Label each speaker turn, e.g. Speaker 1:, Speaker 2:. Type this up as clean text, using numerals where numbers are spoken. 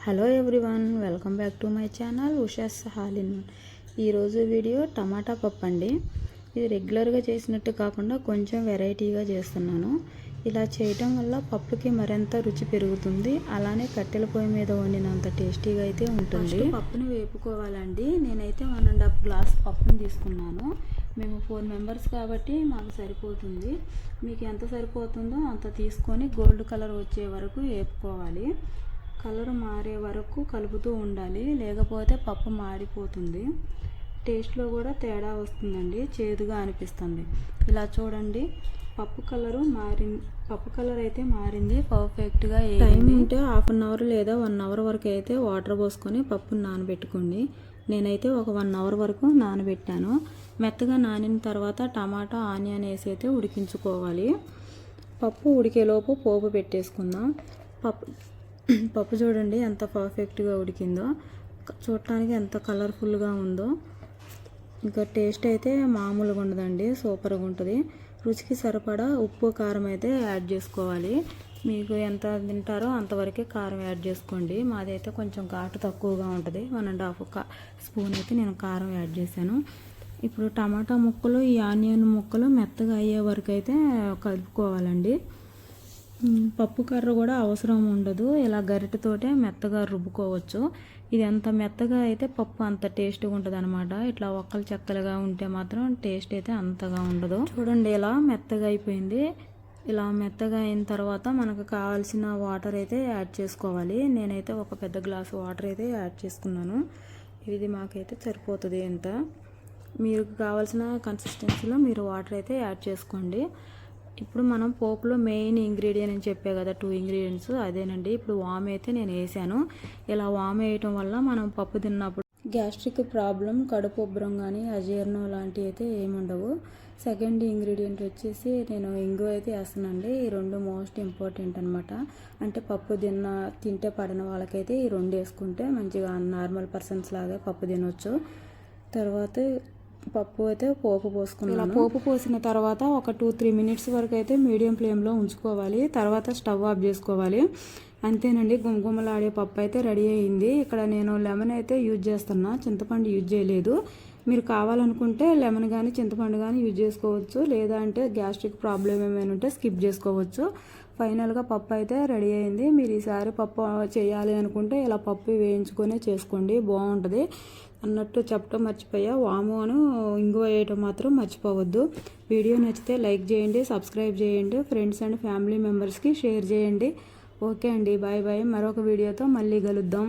Speaker 1: Hello everyone, welcome back to my channel Usha's హాలిన్. ఈరోజు video టమాటా పప్పు అండి. ఇది రెగ్యులర్గా చేసినట్టు కాకుండా కొంచెం వెరైటీగా చేస్తున్నాను. ఇలా చేయటం వల్ల పప్పుకి మరింత రుచి పెరుగుతుంది. అలానే కట్టెల పొయ్యి మీద వండినంత టేస్టీగా అయితే ఉంటుంది. పప్పుని వేపుకోవాలండి. నేనైతే 1.5 గ్లాస్ పప్పుని తీసుకున్నాను. మేము 4 మెంబర్స్ కాబట్టి మాకు సరిపోతుంది. మీకు ఎంత సరిపోతుందో అంత తీసుకొని గోల్డ్ కలర్ వచ్చే వరకు వేపుకోవాలి. కలర్ మారే వరకు కలుపుతూ ఉండాలి, లేకపోతే పప్పు మాడిపోతుంది. టేస్ట్లో కూడా తేడా వస్తుందండి, చేదుగా అనిపిస్తుంది. ఇలా చూడండి, పప్పు కలర్ అయితే మారింది, పర్ఫెక్ట్గా. టైం ఉంటే 1/2 అవర్ లేదా 1 అవర్ వరకు అయితే వాటర్ పోసుకొని పప్పును నానబెట్టుకోండి. నేనైతే ఒక 1 అవర్ వరకు నానబెట్టాను. మెత్తగా నానిన తర్వాత టమాటా, ఆనియన్ వేసి అయితే ఉడికించుకోవాలి. పప్పు ఉడికేలోపు పోపు పెట్టేసుకుందాం. పప్పు చూడండి ఎంత పర్ఫెక్ట్గా ఉడికిందో, చూడటానికి ఎంత కలర్ఫుల్గా ఉందో. ఇంకా టేస్ట్ అయితే మామూలుగా ఉండదండి, సూపర్గా ఉంటుంది. రుచికి సరిపడా ఉప్పు, కారం అయితే యాడ్ చేసుకోవాలి. మీకు ఎంత తింటారో అంతవరకే కారం యాడ్ చేసుకోండి. మాది అయితే కొంచెం ఘాటు తక్కువగా ఉంటుంది. 1.5 స్పూన్ అయితే నేను కారం యాడ్ చేశాను. ఇప్పుడు టమాటా ముక్కలు, ఈ ఆనియన్ ముక్కలు మెత్తగా అయ్యే వరకు అయితే కలుపుకోవాలండి. పప్పు కర్ర కూడా అవసరం ఉండదు, ఇలా గరిటెతోటే మెత్తగా రుబ్బుకోవచ్చు. ఇది ఎంత మెత్తగా అయితే పప్పు అంత టేస్ట్గా ఉంటుంది అనమాట. ఇట్లా ఒక్కలు చెక్కలుగా ఉంటే మాత్రం టేస్ట్ అయితే అంతగా ఉండదు. చూడండి, ఇలా మెత్తగా అయిపోయింది. ఇలా మెత్తగా అయిన తర్వాత మనకు కావాల్సిన వాటర్ అయితే యాడ్ చేసుకోవాలి. నేనైతే ఒక పెద్ద గ్లాసు వాటర్ అయితే యాడ్ చేసుకున్నాను. ఇది మాకైతే సరిపోతుంది. ఎంత మీకు కావాల్సిన కన్సిస్టెన్సీలో మీరు వాటర్ అయితే యాడ్ చేసుకోండి. ఇప్పుడు మనం పోపులో మెయిన్ ఇంగ్రీడియంట్ అని చెప్పే కదా, 2 ఇంగ్రీడియంట్స్ అదేనండి. ఇప్పుడు వామ్ అయితే నేను వేసాను. ఇలా వామ్ వేయటం వల్ల మనం పప్పు తిన్నప్పుడు గ్యాస్ట్రిక్ ప్రాబ్లం, కడుపు ఉబ్బరం కానీ అజీర్ణం లాంటివి అయితే ఏముండవు. సెకండ్ ఇంగ్రీడియంట్ వచ్చేసి నేను ఇంగువ అయితే వేస్తానండి. ఈ 2 మోస్ట్ ఇంపార్టెంట్ అనమాట. అంటే పప్పు తింటే పడిన వాళ్ళకైతే ఈ 2 వేసుకుంటే మంచిగా నార్మల్ పర్సన్స్ లాగా పప్పు తినొచ్చు. తర్వాత పప్పు అయితే పోపు పోసుకున్నాను. ఇలా పోపు పోసిన తర్వాత ఒక 2-3 మినిట్స్ వరకు అయితే మీడియం ఫ్లేమ్లో ఉంచుకోవాలి. తర్వాత స్టవ్ ఆఫ్ చేసుకోవాలి. అంతేనండి, గుమగుమలాడే పప్పు అయితే రెడీ అయింది. ఇక్కడ నేను లెమన్ అయితే యూజ్ చేస్తున్నా, చింతపండు యూజ్ చేయలేదు. మీరు కావాలనుకుంటే లెమన్ కానీ చింతపండు కానీ యూజ్ చేసుకోవచ్చు, లేదా అంటే గ్యాస్ట్రిక్ ప్రాబ్లం ఏమైనా ఉంటే స్కిప్ చేసుకోవచ్చు. ఫైనల్గా పప్పు అయితే రెడీ అయింది. మీరు ఈసారి పప్పు చేయాలి అనుకుంటే ఇలా పప్పు వేయించుకొని చేసుకోండి, బాగుంటుంది. అన్నట్టు చెప్పడం మర్చిపోయా, వామును ఇంగువ వేయటం మాత్రం మర్చిపోవద్దు. వీడియో నచ్చితే లైక్ చేయండి, సబ్స్క్రైబ్ చేయండి, ఫ్రెండ్స్ అండ్ ఫ్యామిలీ మెంబర్స్కి షేర్ చేయండి. ఓకే అండి, బాయ్ బాయ్. మరొక వీడియోతో మళ్ళీ కలుద్దాం.